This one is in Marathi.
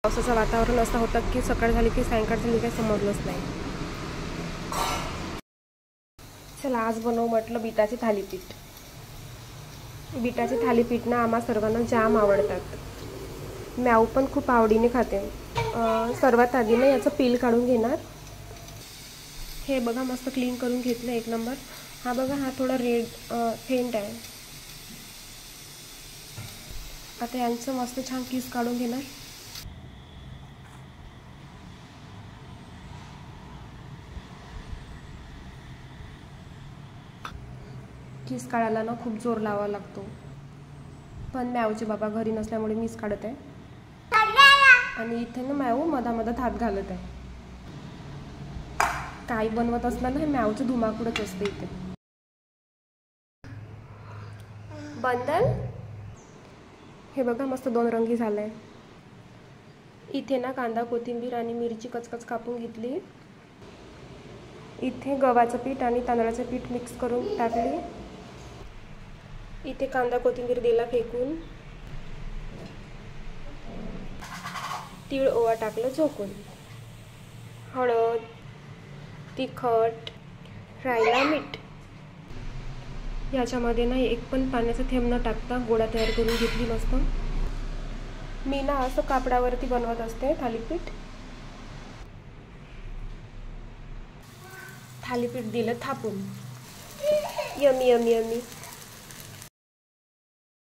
पावसाचं वातावरण असं होतं की सकाळ झाली की सायंकाळ झाली काही समजलंच नाही. चला आज बनवू म्हटलं बीटाचे थालीपीठ. बीटाचे थालीपीठ ना आम्हा सर्वांना जाम आवडतात. म्याऊ पण खूप आवडीने खाते. सर्वात आधी ना याचं पील काढून घेणार. हे बघा मस्त क्लीन करून घेतलं एक नंबर. हा बघा हा थोडा रेड फेंट आहे. आता यांचं मस्त छान किस काढून घेणार. किस काढायला ना खूप जोर लावावा लागतो, पण म्याऊचे बाबा घरी नसल्यामुळे मीच काढत आहे. आणि इथे ना म्याऊ मधामधात हात घालत आहे. काही बनवत असलं ना हे म्याऊचं धुमाकूळच असते इथे. बंदल हे बघा मस्त दोन रंगी झालंय. इथे ना कांदा कोथिंबीर आणि मिरची कचकच कापून घेतली. इथे गव्हाचं पीठ आणि तांदळाचं पीठ मिक्स करून टाकली. इथे कांदा कोथिंबीर दिला फेकून. तीळ ओवा टाकलं झोकून. हळद, तिखट, रायला मीठ. याच्यामध्ये ना एक पण पाण्याचा थेंब न टाकता गोळा तयार करून घेतली मस्त. मी ना असं कापडावरती बनवत असते थालीपीठ. थालीपीठ दिलं थापून. Yummy yummy yummy.